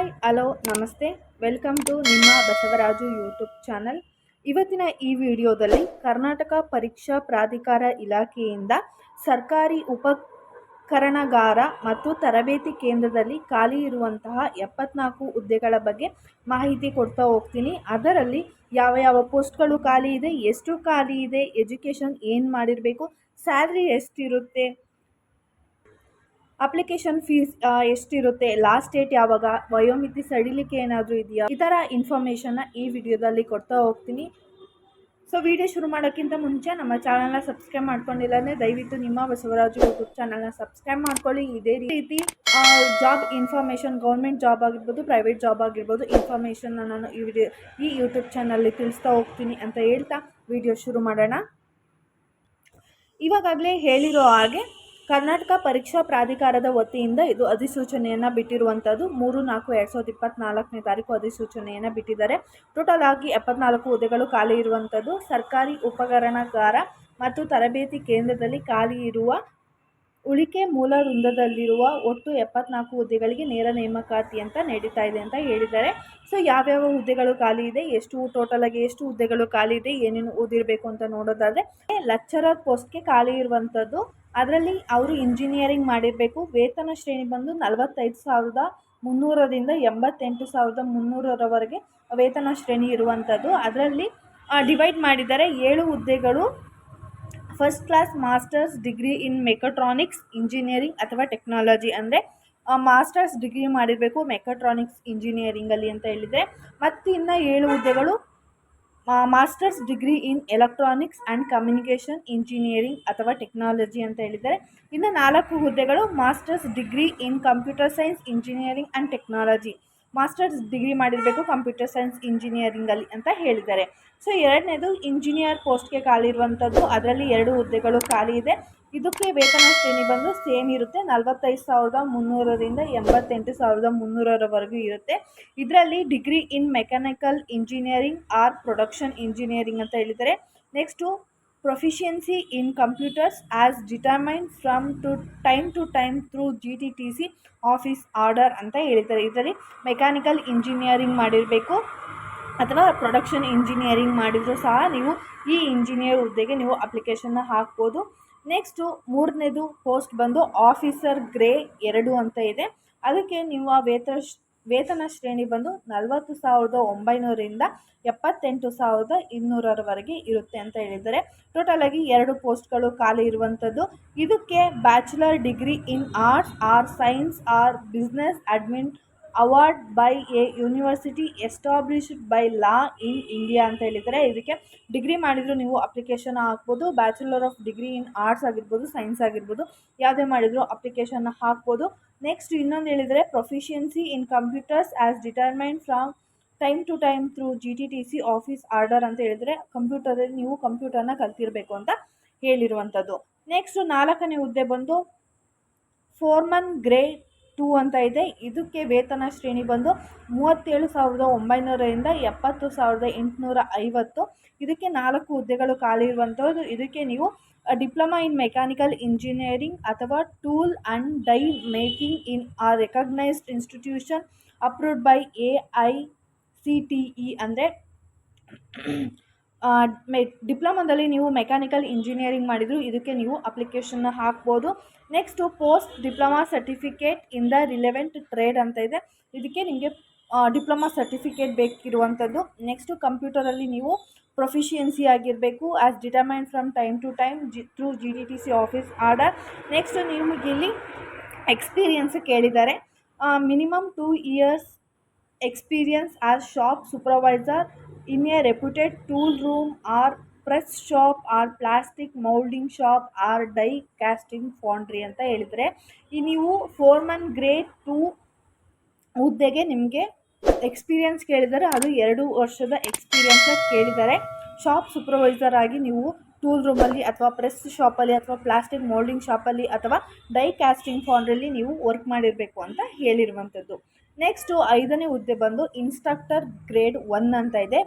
Hi hello ನಮಸ್ತೆ welcome to ನಿಮ್ಮ Basavaraju YouTube channel. ಇವತ್ತಿನ ಈ ವಿಡಿಯೋದಲ್ಲಿ ಕರ್ನಾಟಕ ಪರೀಕ್ಷಾ ಪ್ರಾಧಿಕಾರ ಇಲಾಖೆಯಿಂದ ಸರ್ಕಾರಿ ಉಪಕರಣಗಾರ ಮತ್ತು ತರಬೇತಿ ಕೇಂದ್ರದಲ್ಲಿ ಖಾಲಿ ಇರುವಂತಹ 74 ಹುದ್ದೆಗಳ ಬಗ್ಗೆ ಮಾಹಿತಿ ಕೊಡ್ತಾ ಹೋಗ್ತೀನಿ. ಅದರಲ್ಲಿ ಯಾವ ಯಾವ ಪೋಸ್ಟ್ಗಳು ಖಾಲಿ ಇದೆ, ಎಷ್ಟು ಖಾಲಿ ಇದೆ, ಎಜುಕೇಷನ್ ಏನು ಮಾಡಿರಬೇಕು, ಸ್ಯಾಲ್ರಿ ಎಷ್ಟಿರುತ್ತೆ, ಅಪ್ಲಿಕೇಶನ್ ಫೀಸ್ ಎಷ್ಟಿರುತ್ತೆ, ಲಾಸ್ಟ್ ಡೇಟ್ ಯಾವಾಗ, ವಯೋಮಿತಿ ಸಡಿಲಿಕೆ ಏನಾದರೂ ಇದೆಯಾ, ಈ ಥರ ಇನ್ಫಾರ್ಮೇಷನ್ನ ಈ ವಿಡಿಯೋದಲ್ಲಿ ಕೊಡ್ತಾ ಹೋಗ್ತೀನಿ. ಸೊ ವಿಡಿಯೋ ಶುರು ಮಾಡೋಕ್ಕಿಂತ ಮುಂಚೆ ನಮ್ಮ ಚಾನಲ್ನ ಸಬ್ಸ್ಕ್ರೈಬ್ ಮಾಡ್ಕೊಂಡಿಲ್ಲ ಅಂದರೆ ದಯವಿಟ್ಟು ನಿಮ್ಮ ಬಸವರಾಜು ಯೂಟ್ಯೂಬ್ ಚಾನಲ್ನ ಸಬ್ಸ್ಕ್ರೈಬ್ ಮಾಡ್ಕೊಳ್ಳಿ. ಇದೇ ರೀತಿ ಜಾಬ್ ಇನ್ಫಾರ್ಮೇಷನ್, ಗೌರ್ಮೆಂಟ್ ಜಾಬ್ ಆಗಿರ್ಬೋದು, ಪ್ರೈವೇಟ್ ಜಾಬ್ ಆಗಿರ್ಬೋದು, ಇನ್ಫಾರ್ಮೇಷನ್ನ ನಾನು ಈ ಯೂಟ್ಯೂಬ್ ಚಾನಲ್ಲಿ ತಿಳಿಸ್ತಾ ಹೋಗ್ತೀನಿ ಅಂತ ಹೇಳ್ತಾ ವಿಡಿಯೋ ಶುರು ಮಾಡೋಣ. ಇವಾಗಲೇ ಹೇಳಿರೋ ಹಾಗೆ ಕರ್ನಾಟಕ ಪರೀಕ್ಷಾ ಪ್ರಾಧಿಕಾರದ ವತಿಯಿಂದ ಇದು ಅಧಿಸೂಚನೆಯನ್ನು ಬಿಟ್ಟಿರುವಂಥದ್ದು 3/4/2024 ಅಧಿಸೂಚನೆಯನ್ನು ಬಿಟ್ಟಿದ್ದಾರೆ. ಟೋಟಲ್ ಆಗಿ 74 ಹುದ್ದೆಗಳು ಖಾಲಿ ಇರುವಂಥದ್ದು. ಸರ್ಕಾರಿ ಉಪಕರಣಗಾರ ಮತ್ತು ತರಬೇತಿ ಕೇಂದ್ರದಲ್ಲಿ ಖಾಲಿ ಇರುವ ಉಳಿಕೆ ಮೂಲ ವೃಂದದಲ್ಲಿರುವ ಒಟ್ಟು 74 ಹುದ್ದೆಗಳಿಗೆ ನೇರ ನೇಮಕಾತಿ ಅಂತ ನಡೀತಾ ಇದೆ ಅಂತ ಹೇಳಿದ್ದಾರೆ. ಸೊ ಯಾವ್ಯಾವ ಹುದ್ದೆಗಳು ಖಾಲಿ ಇದೆ, ಟೋಟಲ್ ಆಗಿ ಎಷ್ಟು ಹುದ್ದೆಗಳು ಖಾಲಿ ಇದೆ, ಏನೇನು ಓದಿರಬೇಕು ಅಂತ ನೋಡೋದಾದರೆ, ಲೆಕ್ಚರರ್ ಪೋಸ್ಟ್ಗೆ ಖಾಲಿ ಇರುವಂಥದ್ದು. ಅದರಲ್ಲಿ ಅವರು ಇಂಜಿನಿಯರಿಂಗ್ ಮಾಡಿರಬೇಕು. ವೇತನ ಶ್ರೇಣಿ ಬಂದು 45,300ರಿಂದ 88,300ರವರೆಗೆ ವೇತನ ಶ್ರೇಣಿ ಇರುವಂಥದ್ದು. ಅದರಲ್ಲಿ ಡಿವೈಡ್ ಮಾಡಿದ್ದಾರೆ 7 ಹುದ್ದೆಗಳು first class masters degree in mechatronics engineering ಅಥವಾ ಟೆಕ್ನಾಲಜಿ, ಅಂದರೆ ಮಾಸ್ಟರ್ಸ್ ಡಿಗ್ರಿ ಮಾಡಿರಬೇಕು ಮೆಕಾಟ್ರಾನಿಕ್ಸ್ ಇಂಜಿನಿಯರಿಂಗಲ್ಲಿ ಅಂತ ಹೇಳಿದರೆ. ಮತ್ತು ಇನ್ನು 7 ಹುದ್ದೆಗಳು masters degree in electronics and communication engineering ಅಥವಾ ಟೆಕ್ನಾಲಜಿ ಅಂತ ಹೇಳಿದ್ದಾರೆ. ಇನ್ನು 4 ಹುದ್ದೆಗಳು masters degree in computer science engineering and technology, masters degree ಮಾಡಿರಬೇಕು ಕಂಪ್ಯೂಟರ್ ಸೈನ್ಸ್ ಇಂಜಿನಿಯರಿಂಗಲ್ಲಿ ಅಂತ ಹೇಳಿದ್ದಾರೆ. ಸೊ ಎರಡನೇದು ಇಂಜಿನಿಯರ್ ಪೋಸ್ಟ್ಗೆ ಖಾಲಿ ಇರುವಂಥದ್ದು. ಅದರಲ್ಲಿ 2 ಹುದ್ದೆಗಳು ಖಾಲಿ ಇದೆ. ಇದಕ್ಕೆ ವೇತನ ಶ್ರೇಣಿ ಬಂದು ಸೇಮ್ ಇರುತ್ತೆ, 45,300ರಿಂದ 88,300ರವರೆಗೂ ಇರುತ್ತೆ. ಇದರಲ್ಲಿ degree in mechanical engineering or production engineering ಅಂತ ಹೇಳಿದ್ದಾರೆ. Next proficiency in computers as determined from time to time through GTTC office order ಅಂತ ಹೇಳಿದ್ದಾರೆ. ಇದರಲ್ಲಿ ಮೆಕ್ಯಾನಿಕಲ್ ಇಂಜಿನಿಯರಿಂಗ್ ಮಾಡಿರಬೇಕು ಅಥವಾ ಪ್ರೊಡಕ್ಷನ್ ಇಂಜಿನಿಯರಿಂಗ್ ಮಾಡಿದರೂ ಸಹ ನೀವು ಈ ಇಂಜಿನಿಯರ್ ಹುದ್ದೆಗೆ ನೀವು ಅಪ್ಲಿಕೇಶನ್ನ ಹಾಕ್ಬೋದು. ನೆಕ್ಸ್ಟು 3ನೇದು ಪೋಸ್ಟ್ ಬಂದು ಆಫೀಸರ್ ಗ್ರೇ 2 ಅಂತ ಇದೆ. ಅದಕ್ಕೆ ನೀವು ವೇತನ ಶ್ರೇಣಿ ಬಂದು 40,900ರಿಂದ 78,200ರವರೆಗೆ ಇರುತ್ತೆ ಅಂತ ಹೇಳಿದ್ದಾರೆ. ಟೋಟಲ್ ಆಗಿ 2 ಪೋಸ್ಟ್ಗಳು ಖಾಲಿ ಇರುವಂಥದ್ದು. ಇದಕ್ಕೆ bachelor degree in arts or science or business admin award by a university established by law in India ಅಂತ ಹೇಳಿದರೆ. ಇದಕ್ಕೆ ಡಿಗ್ರಿ ಮಾಡಿದರೂ ನೀವು ಅಪ್ಲಿಕೇಶನ್ ಹಾಕ್ಬೋದು. Bachelor of degree in arts ಆಗಿರ್ಬೋದು, ಸೈನ್ಸ್ ಆಗಿರ್ಬೋದು, ಯಾವುದೇ ಮಾಡಿದರೂ ಅಪ್ಲಿಕೇಶನ್ನ ಹಾಕ್ಬೋದು. ನೆಕ್ಸ್ಟ್ ಇನ್ನೊಂದು ಹೇಳಿದರೆ proficiency in computers as determined from time to time through GTTC office order ಅಂತ ಹೇಳಿದರೆ ಕಂಪ್ಯೂಟರಲ್ಲಿ ನೀವು ಕಂಪ್ಯೂಟರ್ನ ಕಲ್ತಿರಬೇಕು ಅಂತ ಹೇಳಿರುವಂಥದ್ದು. ನೆಕ್ಸ್ಟು 4ನೇ ಹುದ್ದೆ ಬಂದು ಫೋರ್ಮನ್ ಗ್ರೇಡ್ 2 ಅಂತ ಇದೆ. ಇದಕ್ಕೆ ವೇತನ ಶ್ರೇಣಿ ಬಂದು 37,900ರಿಂದ 70,850. ಇದಕ್ಕೆ 4 ಹುದ್ದೆಗಳು ಖಾಲಿ ಇರುವಂಥದ್ದು. ಇದಕ್ಕೆ ನೀವು ಡಿಪ್ಲೊಮಾ ಇನ್ ಮೆಕ್ಯಾನಿಕಲ್ ಇಂಜಿನಿಯರಿಂಗ್ ಅಥವಾ tool and die making in a recognised institution approved by AICTE ಅಂದರೆ ಡಿಪ್ಲೊಮಾದಲ್ಲಿ ನೀವು ಮೆಕ್ಯಾನಿಕಲ್ ಇಂಜಿನಿಯರಿಂಗ್ ಮಾಡಿದರೂ ಇದಕ್ಕೆ ನೀವು ಅಪ್ಲಿಕೇಶನ್ನ ಹಾಕ್ಬೋದು. Next post diploma certificate in the relevant trade ಅಂತ ಇದೆ. ಇದಕ್ಕೆ ನಿಮಗೆ ಡಿಪ್ಲೊಮಾ ಸರ್ಟಿಫಿಕೇಟ್ ಬೇಕಿರುವಂಥದ್ದು. ನೆಕ್ಸ್ಟು ಕಂಪ್ಯೂಟರಲ್ಲಿ ನೀವು ಪ್ರೊಫಿಷಿಯನ್ಸಿ ಆಗಿರಬೇಕು as determined from time to time through GTTC office order. Next ನಿಮಗೆ ಇಲ್ಲಿ ಎಕ್ಸ್ಪೀರಿಯನ್ಸ್ ಕೇಳಿದ್ದಾರೆ. Minimum 2 years experience as shop supervisor in a reputed tool room or press shop or plastic molding shop or die casting foundry ಅಂತ ಹೇಳಿದರೆ. ನೀವು Foreman grade 2 ಹುದ್ದೆಗೆ ನಿಮಗೆ experience ಕೇಳಿದ್ದಾರೆ. ಅದು 2 ವರ್ಷದ ಎಕ್ಸ್ಪೀರಿಯನ್ಸ್ ಕೇಳಿದ್ದಾರೆ. ಶಾಪ್ ಸೂಪರ್ವೈಸರ್ ಆಗಿ ನೀವು ಟೂಲ್ ರೂಮಲ್ಲಿ ಅಥವಾ ಪ್ರೆಸ್ ಶಾಪಲ್ಲಿ ಅಥವಾ ಪ್ಲಾಸ್ಟಿಕ್ ಮೋಲ್ಡಿಂಗ್ ಶಾಪಲ್ಲಿ ಅಥವಾ ಡೈ ಕ್ಯಾಸ್ಟಿಂಗ್ ಫೌಂಡ್ರಲ್ಲಿ ನೀವು ವರ್ಕ್ ಮಾಡಿರಬೇಕು ಅಂತ ಹೇಳಿರುವಂಥದ್ದು. ನೆಕ್ಸ್ಟು 5ನೇ ಹುದ್ದೆ ಬಂದು ಇನ್ಸ್ಟ್ರಕ್ಟರ್ ಗ್ರೇಡ್ 1 ಅಂತ ಇದೆ.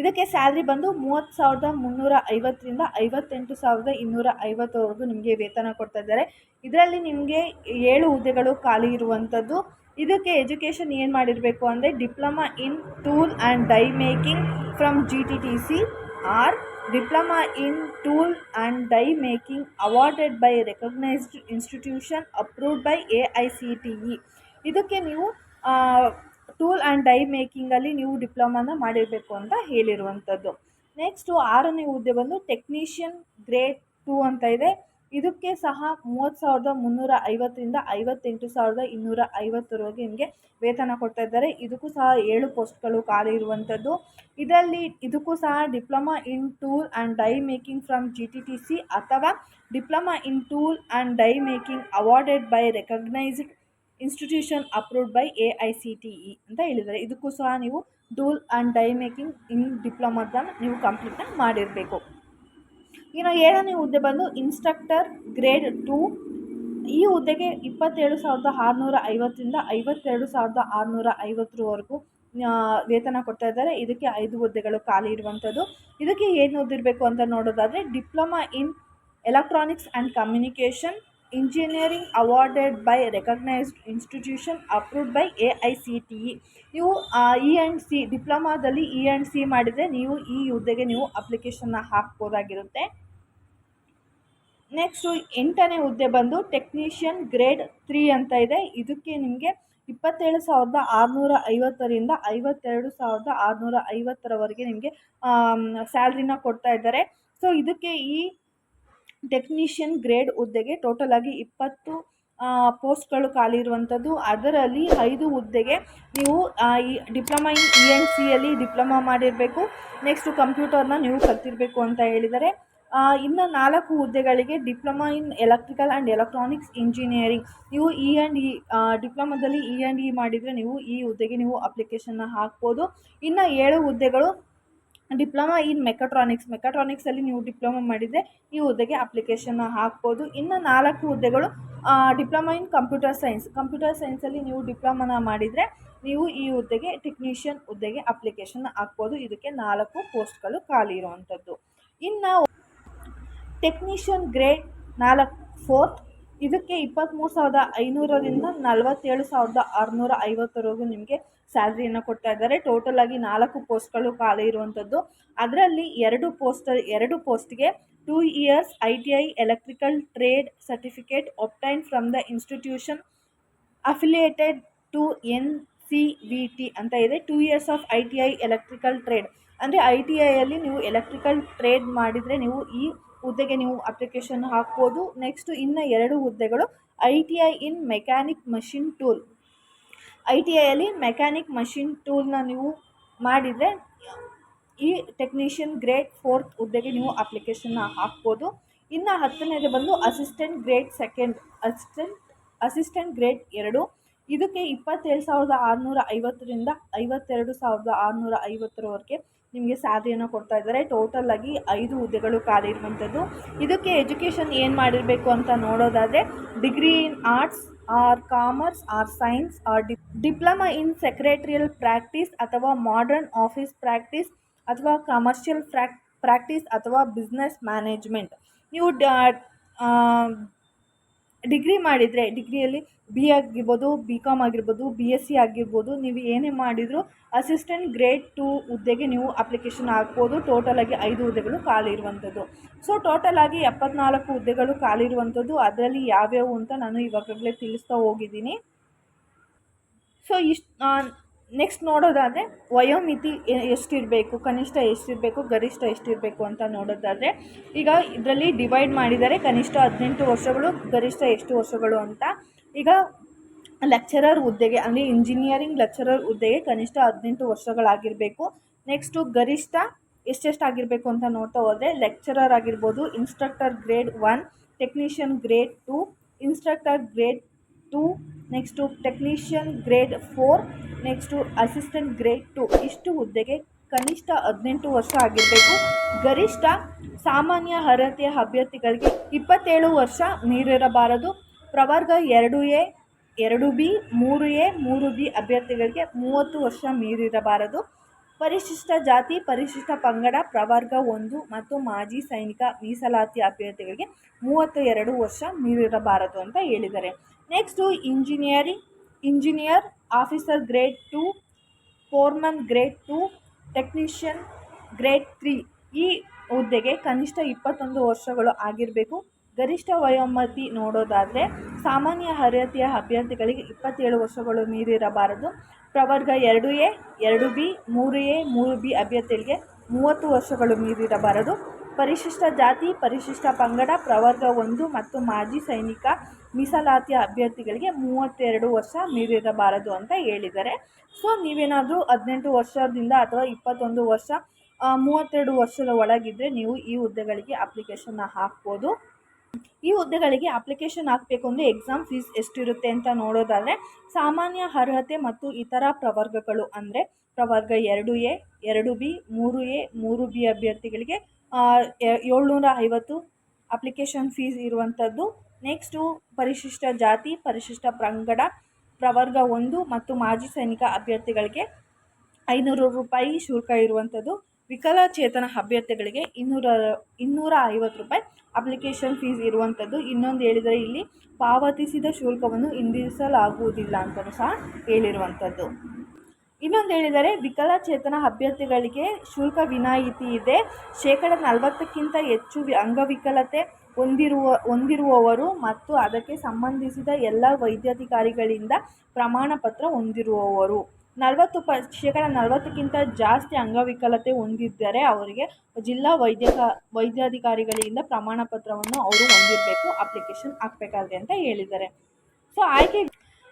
ಇದಕ್ಕೆ ಸ್ಯಾಲ್ರಿ ಬಂದು 30,350ರಿಂದ 58,250ವರೆಗೂ ನಿಮಗೆ ವೇತನ ಕೊಡ್ತಾ ಇದ್ದಾರೆ. ಇದರಲ್ಲಿ ನಿಮಗೆ 7 ಹುದ್ದೆಗಳು ಖಾಲಿ ಇರುವಂಥದ್ದು. ಇದಕ್ಕೆ ಎಜುಕೇಷನ್ ಏನು ಮಾಡಿರಬೇಕು ಅಂದರೆ diploma in tool and die making from GTTC R diploma in tool and die making awarded by recognised institution approved by AICTE. ಇದಕ್ಕೆ ನೀವು ಟೂಲ್ ಆ್ಯಂಡ್ ಡೈ ಮೇಕಿಂಗಲ್ಲಿ ನೀವು ಡಿಪ್ಲೊಮಾನ ಮಾಡಿರಬೇಕು ಅಂತ ಹೇಳಿರುವಂಥದ್ದು. ನೆಕ್ಸ್ಟು 6ನೇ ಹುದ್ದೆ ಬಂದು ಟೆಕ್ನಿಷಿಯನ್ ಗ್ರೇಡ್ 2 ಅಂತ ಇದೆ. ಇದಕ್ಕೆ ಸಹ 30,350ರಿಂದ 58,250ವರೆಗೆ ನಿಮಗೆ ವೇತನ ಕೊಡ್ತಾ ಇದ್ದಾರೆ. ಇದಕ್ಕೂ ಸಹ 7 ಪೋಸ್ಟ್ಗಳು ಖಾಲಿ ಇರುವಂಥದ್ದು. ಇದಕ್ಕೂ ಸಹ diploma in tool and die making from GTTC ಅಥವಾ diploma in tool and die making awarded by recognised institution approved by AICTE ಅಂತ ಹೇಳಿದ್ದಾರೆ. ಇದಕ್ಕೂ ಸಹ ನೀವು tool and die making in ಡಿಪ್ಲೊಮಾದನ್ನು ನೀವು ಕಂಪ್ಲೀಟ್ನ ಮಾಡಿರಬೇಕು. ಇನ್ನು 7ನೇ ಹುದ್ದೆ ಬಂದು ಇನ್ಸ್ಟ್ರಕ್ಟರ್ ಗ್ರೇಡ್ 2. ಈ ಹುದ್ದೆಗೆ 27,650ರಿಂದ 52,650ವರೆಗೂ ವೇತನ ಕೊಡ್ತಾ ಇದ್ದಾರೆ. ಇದಕ್ಕೆ 5 ಹುದ್ದೆಗಳು ಖಾಲಿ ಇರುವಂಥದ್ದು. ಇದಕ್ಕೆ ಏನು ಓದಿರಬೇಕು ಅಂತ ನೋಡೋದಾದರೆ diploma in electronics and communication engineering awarded by recognised institution approved by AICTE. ನೀವು E&C ಡಿಪ್ಲೊಮಾದಲ್ಲಿ E&C ಮಾಡಿದರೆ ನೀವು ಈ ಹುದ್ದೆಗೆ ನೀವು ಅಪ್ಲಿಕೇಶನ್ನ ಹಾಕ್ಬೋದಾಗಿರುತ್ತೆ. ನೆಕ್ಸ್ಟು 8ನೇ ಹುದ್ದೆ ಬಂದು ಟೆಕ್ನಿಷಿಯನ್ ಗ್ರೇಡ್ 3 ಅಂತ ಇದೆ. ಇದಕ್ಕೆ ನಿಮಗೆ 27,650ರಿಂದ 52,650ರವರೆಗೆ ನಿಮಗೆ ಸ್ಯಾಲ್ರಿನ ಕೊಡ್ತಾ ಇದ್ದಾರೆ. ಸೊ ಇದಕ್ಕೆ ಈ ಟೆಕ್ನಿಷಿಯನ್ ಗ್ರೇಡ್ ಹುದ್ದೆಗೆ ಟೋಟಲ್ ಆಗಿ 20 ಪೋಸ್ಟ್ಗಳು ಖಾಲಿ ಇರುವಂಥದ್ದು. ಅದರಲ್ಲಿ 5 ಹುದ್ದೆಗೆ ನೀವು ಈ ಡಿಪ್ಲೊಮಾ ಇನ್ E&Cಯಲ್ಲಿ ಡಿಪ್ಲೊಮಾ ಮಾಡಿರಬೇಕು. ನೆಕ್ಸ್ಟು ಕಂಪ್ಯೂಟರ್ನ ನೀವು ಕಲ್ತಿರಬೇಕು ಅಂತ ಹೇಳಿದ್ದಾರೆ. ಇನ್ನು 4 ಹುದ್ದೆಗಳಿಗೆ diploma in electrical and electronics engineering ನೀವು ಡಿಪ್ಲೊಮಾದಲ್ಲಿ E&E ಮಾಡಿದರೆ ನೀವು ಈ ಹುದ್ದೆಗೆ ನೀವು ಅಪ್ಲಿಕೇಶನ್ನ ಹಾಕ್ಬೋದು. ಇನ್ನು 7 ಹುದ್ದೆಗಳು ಡಿಪ್ಲೊಮಾ ಇನ್ ಮೆಕಾಟ್ರಾನಿಕ್ಸಲ್ಲಿ ನೀವು ಡಿಪ್ಲೊಮಾ ಮಾಡಿದರೆ ಈ ಹುದ್ದೆಗೆ ಅಪ್ಲಿಕೇಶನ್ನ ಹಾಕ್ಬೋದು. ಇನ್ನು 4 ಹುದ್ದೆಗಳು ಡಿಪ್ಲೊಮಾ ಇನ್ ಕಂಪ್ಯೂಟರ್ ಸೈನ್ಸಲ್ಲಿ ನೀವು ಡಿಪ್ಲೊಮಾನ ಮಾಡಿದರೆ ನೀವು ಈ ಹುದ್ದೆಗೆ ಟೆಕ್ನಿಷಿಯನ್ ಹುದ್ದೆಗೆ ಅಪ್ಲಿಕೇಶನ್ನ ಹಾಕ್ಬೋದು. ಇದಕ್ಕೆ 4 ಪೋಸ್ಟ್ಗಳು ಖಾಲಿ ಇರುವಂಥದ್ದು. ಇನ್ನು ಟೆಕ್ನಿಷಿಯನ್ ಗ್ರೇಡ್ 4 ಇದಕ್ಕೆ 23,500ರಿಂದ 47,650ವರೆಗೂ ನಿಮಗೆ ಸ್ಯಾಲ್ರಿಯನ್ನು ಕೊಡ್ತಾ ಇದ್ದಾರೆ. ಟೋಟಲ್ ಆಗಿ 4 ಪೋಸ್ಟ್ಗಳು ಖಾಲಿ ಇರುವಂಥದ್ದು. ಅದರಲ್ಲಿ 2 ಪೋಸ್ಟ್ಗೆ 2 years ITI electrical trade certificate obtain from the institution affiliated to NCVT ಅಂತ ಇದೆ. 2 years of ITI electrical trade ಅಂದರೆ ITIಯಲ್ಲಿ ನೀವು ಎಲೆಕ್ಟ್ರಿಕಲ್ ಟ್ರೇಡ್ ಮಾಡಿದರೆ ನೀವು ಈ ಹುದ್ದೆಗೆ ನೀವು ಅಪ್ಲಿಕೇಶನ್ ಹಾಕ್ಬೋದು. ನೆಕ್ಸ್ಟು ಇನ್ನು 2 ಹುದ್ದೆಗಳು ITI in mechanic machine tool. ITIಯಲ್ಲಿ ಮೆಕ್ಯಾನಿಕ್ ಮಷಿನ್ ಟೂಲ್ನ ನೀವು ಮಾಡಿದರೆ ಈ ಟೆಕ್ನಿಷಿಯನ್ ಗ್ರೇಡ್ 4 ಹುದ್ದೆಗೆ ನೀವು ಅಪ್ಲಿಕೇಶನ್ನ ಹಾಕ್ಬೋದು. ಇನ್ನು 10ನೇದು ಬಂದು ಅಸಿಸ್ಟೆಂಟ್ ಗ್ರೇಡ್ 2. ಇದಕ್ಕೆ 27,650ರಿಂದ 52,650ರವರೆಗೆ ನಿಮಗೆ ಸ್ಯಾಲ್ರಿಯನ್ನು ಕೊಡ್ತಾ ಇದ್ದಾರೆ. ಟೋಟಲ್ ಆಗಿ 5 ಹುದ್ದೆಗಳು ಖಾಲಿ ಇರುವಂಥದ್ದು. ಇದಕ್ಕೆ ಎಜುಕೇಷನ್ ಏನು ಮಾಡಿರಬೇಕು ಅಂತ ನೋಡೋದಾದರೆ degree in arts or commerce or science or diploma in secretarial practice ಅಥವಾ ಮಾಡರ್ನ್ ಆಫೀಸ್ ಪ್ರಾಕ್ಟೀಸ್ ಅಥವಾ ಕಮರ್ಷಿಯಲ್ ಪ್ರಾಕ್ಟೀಸ್ ಅಥವಾ ಬಿಸ್ನೆಸ್ ಮ್ಯಾನೇಜ್ಮೆಂಟ್. ನೀವು ಡಿಗ್ರಿ ಮಾಡಿದರೆ ಡಿಗ್ರಿಯಲ್ಲಿ BA ಆಗಿರ್ಬೋದು, BCom ಆಗಿರ್ಬೋದು, BSc ಆಗಿರ್ಬೋದು, ನೀವು ಏನೇ ಮಾಡಿದರೂ ಅಸಿಸ್ಟೆಂಟ್ ಗ್ರೇಡ್ 2 ಹುದ್ದೆಗೆ ನೀವು ಅಪ್ಲಿಕೇಶನ್ ಹಾಕ್ಬೋದು. ಟೋಟಲ್ ಆಗಿ 5 ಹುದ್ದೆಗಳು ಖಾಲಿ ಇರುವಂಥದ್ದು. ಸೊ ಟೋಟಲ್ ಆಗಿ 74 ಹುದ್ದೆಗಳು ಖಾಲಿ ಇರುವಂಥದ್ದು. ಅದರಲ್ಲಿ ಯಾವ್ಯಾವು ಅಂತ ನಾನು ಇವಾಗಲೇ ತಿಳಿಸ್ತಾ ಹೋಗಿದ್ದೀನಿ. ಸೊ ನೆಕ್ಸ್ಟ್ ನೋಡೋದಾದರೆ ವಯೋಮಿತಿ ಎಷ್ಟಿರಬೇಕು, ಕನಿಷ್ಠ ಎಷ್ಟಿರಬೇಕು, ಗರಿಷ್ಠ ಎಷ್ಟಿರಬೇಕು ಅಂತ ನೋಡೋದಾದರೆ ಈಗ ಇದರಲ್ಲಿ ಡಿವೈಡ್ ಮಾಡಿದ್ದಾರೆ. ಕನಿಷ್ಠ 18 ವರ್ಷಗಳು, ಗರಿಷ್ಠ ಎಷ್ಟು ವರ್ಷಗಳು ಅಂತ. ಈಗ ಲೆಕ್ಚರರ್ ಹುದ್ದೆಗೆ ಅಂದರೆ ಇಂಜಿನಿಯರಿಂಗ್ ಲೆಕ್ಚರರ್ ಹುದ್ದೆಗೆ ಕನಿಷ್ಠ 18 ವರ್ಷಗಳಾಗಿರಬೇಕು. ನೆಕ್ಸ್ಟು ಗರಿಷ್ಠ ಎಷ್ಟೆಷ್ಟಾಗಿರಬೇಕು ಅಂತ ನೋಡ್ತಾ ಹೋದರೆ ಲೆಕ್ಚರರ್ ಆಗಿರ್ಬೋದು, instructor grade 1, technician grade 2, instructor grade 2, next technician grade 4, next assistant grade 2 ಇಷ್ಟು ಹುದ್ದೆಗೆ ಕನಿಷ್ಠ 18 ವರ್ಷ ಆಗಿರಬೇಕು. ಗರಿಷ್ಠ ಸಾಮಾನ್ಯ ಅರ್ಹತೆಯ ಅಭ್ಯರ್ಥಿಗಳಿಗೆ 27 ವರ್ಷ ಮೀರಿರಬಾರದು. ಪ್ರವರ್ಗ 2A, 2B, 3A, 3B ಅಭ್ಯರ್ಥಿಗಳಿಗೆ 30 ವರ್ಷ ಮೀರಿರಬಾರದು. ಪರಿಶಿಷ್ಟ ಜಾತಿ, ಪರಿಶಿಷ್ಟ ಪಂಗಡ, ಪ್ರವರ್ಗ 1 ಮತ್ತು ಮಾಜಿ ಸೈನಿಕ ಮೀಸಲಾತಿ ಅಭ್ಯರ್ಥಿಗಳಿಗೆ 32 ವರ್ಷ ಮೀರಿರಬಾರದು ಅಂತ ಹೇಳಿದ್ದಾರೆ. Next engineer officer grade 2, Foreman grade 2, technician grade 3 ಈ ಹುದ್ದೆಗೆ ಕನಿಷ್ಠ 21 ವರ್ಷಗಳು ಆಗಿರಬೇಕು. ಗರಿಷ್ಠ ವಯೋಮಿತಿ ನೋಡೋದಾದರೆ ಸಾಮಾನ್ಯ ಅರ್ಹತೆಯ ಅಭ್ಯರ್ಥಿಗಳಿಗೆ 27 ವರ್ಷಗಳು ಮೀರಿರಬಾರದು. ಪ್ರವರ್ಗ 2A, 2B, 3A, 3B ಅಭ್ಯರ್ಥಿಗಳಿಗೆ 30 ವರ್ಷಗಳು ಮೀರಿರಬಾರದು. ಪರಿಶಿಷ್ಟ ಜಾತಿ, ಪರಿಶಿಷ್ಟ ಪಂಗಡ, ಪ್ರವರ್ಗ 1 ಮತ್ತು ಮಾಜಿ ಸೈನಿಕ ಮೀಸಲಾತಿಯ ಅಭ್ಯರ್ಥಿಗಳಿಗೆ 32 ವರ್ಷ ಮೀರಿರಬಾರದು ಅಂತ ಹೇಳಿದ್ದಾರೆ. ಸೊ ನೀವೇನಾದರೂ 18 ವರ್ಷದಿಂದ ಅಥವಾ 21 ವರ್ಷ 32 ವರ್ಷದ ಒಳಗಿದ್ದರೆ ನೀವು ಈ ಹುದ್ದೆಗಳಿಗೆ ಅಪ್ಲಿಕೇಶನ್ನ ಹಾಕ್ಬೋದು. ಈ ಹುದ್ದೆಗಳಿಗೆ ಅಪ್ಲಿಕೇಶನ್ ಹಾಕಬೇಕು ಅಂದರೆ ಎಕ್ಸಾಮ್ ಫೀಸ್ ಎಷ್ಟಿರುತ್ತೆ ಅಂತ ನೋಡೋದಾದರೆ ಸಾಮಾನ್ಯ ಅರ್ಹತೆ ಮತ್ತು ಇತರ ಪ್ರವರ್ಗಗಳು ಅಂದರೆ ಪ್ರವರ್ಗ 2A, 2B, 3A, 3B ಅಭ್ಯರ್ಥಿಗಳಿಗೆ 750 ಅಪ್ಲಿಕೇಶನ್ ಫೀಸ್ ಇರುವಂಥದ್ದು. ನೆಕ್ಸ್ಟು ಪರಿಶಿಷ್ಟ ಜಾತಿ, ಪರಿಶಿಷ್ಟ ಪಂಗಡ, ಪ್ರವರ್ಗ 1 ಮತ್ತು ಮಾಜಿ ಸೈನಿಕ ಅಭ್ಯರ್ಥಿಗಳಿಗೆ 500 ರೂಪಾಯಿ ಶುಲ್ಕ ಇರುವಂಥದ್ದು. ವಿಕಲಚೇತನ ಅಭ್ಯರ್ಥಿಗಳಿಗೆ 250 ರೂಪಾಯಿ ಅಪ್ಲಿಕೇಶನ್ ಫೀಸ್ ಇರುವಂಥದ್ದು. ಇನ್ನೊಂದು ಹೇಳಿದರೆ ಇಲ್ಲಿ ಪಾವತಿಸಿದ ಶುಲ್ಕವನ್ನು ಹಿಂದಿರಿಸಲಾಗುವುದಿಲ್ಲ ಅಂತಲೂ ಸಹ ಹೇಳಿರುವಂಥದ್ದು. ಇನ್ನೊಂದು ಹೇಳಿದರೆ ವಿಕಲಚೇತನ ಅಭ್ಯರ್ಥಿಗಳಿಗೆ ಶುಲ್ಕ ವಿನಾಯಿತಿ ಇದೆ. 40%ಕ್ಕಿಂತ ಹೆಚ್ಚು ಅಂಗವಿಕಲತೆ ಹೊಂದಿರುವವರು ಮತ್ತು ಅದಕ್ಕೆ ಸಂಬಂಧಿಸಿದ ಎಲ್ಲ ವೈದ್ಯಾಧಿಕಾರಿಗಳಿಂದ ಪ್ರಮಾಣಪತ್ರ ಹೊಂದಿರುವವರು. 40%ಕ್ಕಿಂತ ಜಾಸ್ತಿ ಅಂಗವಿಕಲತೆ ಹೊಂದಿದ್ದರೆ ಅವರಿಗೆ ಜಿಲ್ಲಾ ವೈದ್ಯಾಧಿಕಾರಿಗಳಿಂದ ಪ್ರಮಾಣಪತ್ರವನ್ನು ಅವರು ಹೊಂದಿರಬೇಕು ಅಪ್ಲಿಕೇಶನ್ ಹಾಕಬೇಕಾದ್ರೆ ಅಂತ ಹೇಳಿದ್ದಾರೆ. ಸೊ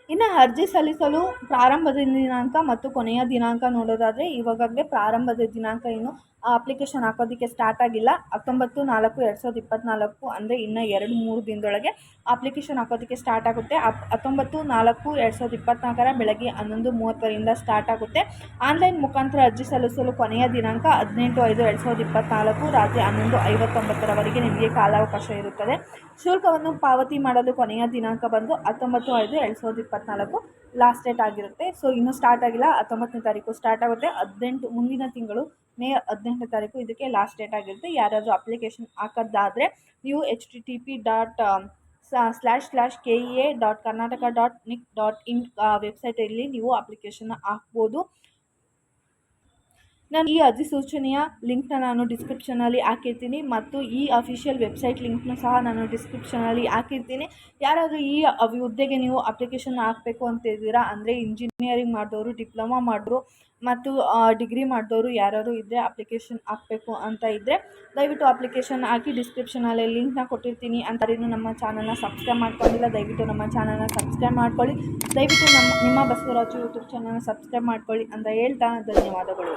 ಇನ್ನು ಅರ್ಜಿ ಸಲ್ಲಿಸಲು ಪ್ರಾರಂಭದ ದಿನಾಂಕ ಮತ್ತು ಕೊನೆಯ ದಿನಾಂಕ ನೋಡೋದಾದರೆ ಇವಾಗಲೇ ಪ್ರಾರಂಭದ ದಿನಾಂಕ ಇನ್ನು ಅಪ್ಲಿಕೇಶನ್ ಹಾಕೋದಕ್ಕೆ ಸ್ಟಾರ್ಟ್ ಆಗಿಲ್ಲ. 19/4/2024 ಅಂದರೆ ಇನ್ನು 2-3 ದಿನದೊಳಗೆ ಅಪ್ಲಿಕೇಶನ್ ಹಾಕೋದಕ್ಕೆ ಸ್ಟಾರ್ಟ್ ಆಗುತ್ತೆ. 19/4/2024 ಬೆಳಗ್ಗೆ 11:30ರಿಂದ ಸ್ಟಾರ್ಟ್ ಆಗುತ್ತೆ. ಆನ್ಲೈನ್ ಮುಖಾಂತರ ಅರ್ಜಿ ಸಲ್ಲಿಸಲು ಕೊನೆಯ ದಿನಾಂಕ 18/5/2024 ರಾತ್ರಿ 11:59ರವರೆಗೆ ನಿಮಗೆ ಕಾಲಾವಕಾಶ ಇರುತ್ತದೆ. ಶುಲ್ಕವನ್ನು ಪಾವತಿ ಮಾಡಲು ಕೊನೆಯ ದಿನಾಂಕ ಬಂದು 19/5/2024 ಲಾಸ್ಟ್ ಡೇಟ್ ಆಗಿರುತ್ತೆ. ಸೊ ಇನ್ನೂ ಸ್ಟಾರ್ಟ್ ಆಗಿಲ್ಲ. 19ನೇ ತಾರೀಕು ಸ್ಟಾರ್ಟ್ ಆಗುತ್ತೆ. ಮುಂದಿನ ತಿಂಗಳು ಮೇ 18ನೇ ತಾರೀಕು ಇದಕ್ಕೆ ಲಾಸ್ಟ್ ಡೇಟ್ ಆಗಿರುತ್ತೆ. ಯಾರಾದರೂ ಅಪ್ಲಿಕೇಶನ್ ಹಾಕೋದಾದರೆ ನೀವು http://kea.karnataka.nic.in ವೆಬ್ಸೈಟಲ್ಲಿ ನೀವು ಅಪ್ಲಿಕೇಶನ್ನ ಹಾಕ್ಬೋದು. ನಾನು ಈ ಅಧಿಸೂಚನೆಯ ಲಿಂಕ್ನ ನಾನು ಡಿಸ್ಕ್ರಿಪ್ಷನಲ್ಲಿ ಹಾಕಿರ್ತೀನಿ ಮತ್ತು ಈ ಅಫಿಷಿಯಲ್ ವೆಬ್ಸೈಟ್ ಲಿಂಕ್ನು ಸಹ ನಾನು ಡಿಸ್ಕ್ರಿಪ್ಷನಲ್ಲಿ ಹಾಕಿರ್ತೀನಿ. ಯಾರಾದರೂ ಈ ಹುದ್ದೆಗೆ ನೀವು ಅಪ್ಲಿಕೇಶನ್ ಹಾಕಬೇಕು ಅಂತ ಇದ್ದೀರಾ ಅಂದರೆ ಇಂಜಿನಿಯರಿಂಗ್ ಮಾಡಿದವರು, ಡಿಪ್ಲೊಮಾ ಮಾಡಿದ್ರು ಮತ್ತು ಡಿಗ್ರಿ ಮಾಡಿದವರು ಯಾರಾದರೂ ಇದ್ದರೆ ಅಪ್ಲಿಕೇಶನ್ ಹಾಕಬೇಕು ಅಂತ ಇದ್ದರೆ ದಯವಿಟ್ಟು ಅಪ್ಲಿಕೇಶನ್ ಹಾಕಿ. ಡಿಸ್ಕ್ರಿಪ್ಷನಲ್ಲಿ ಲಿಂಕ್ನ ಕೊಟ್ಟಿರ್ತೀನಿ. ಅಂಥವ್ರು ನಮ್ಮ ಚಾನಲ್ನ ಸಬ್ಸ್ಕ್ರೈಬ್ ಮಾಡ್ಕೊಂಡಿಲ್ಲ ದಯವಿಟ್ಟು ನಮ್ಮ ಚಾನಲ್ನ ಸಬ್ಸ್ಕ್ರೈಬ್ ಮಾಡ್ಕೊಳ್ಳಿ. ದಯವಿಟ್ಟು ನಿಮ್ಮ ಬಸವರಾಜು ಯೂಟ್ಯೂಬ್ ಚಾನಲ್ನ ಸಬ್ಸ್ಕ್ರೈಬ್ ಮಾಡ್ಕೊಳ್ಳಿ ಅಂತ ಹೇಳ್ತಾ ಧನ್ಯವಾದಗಳು.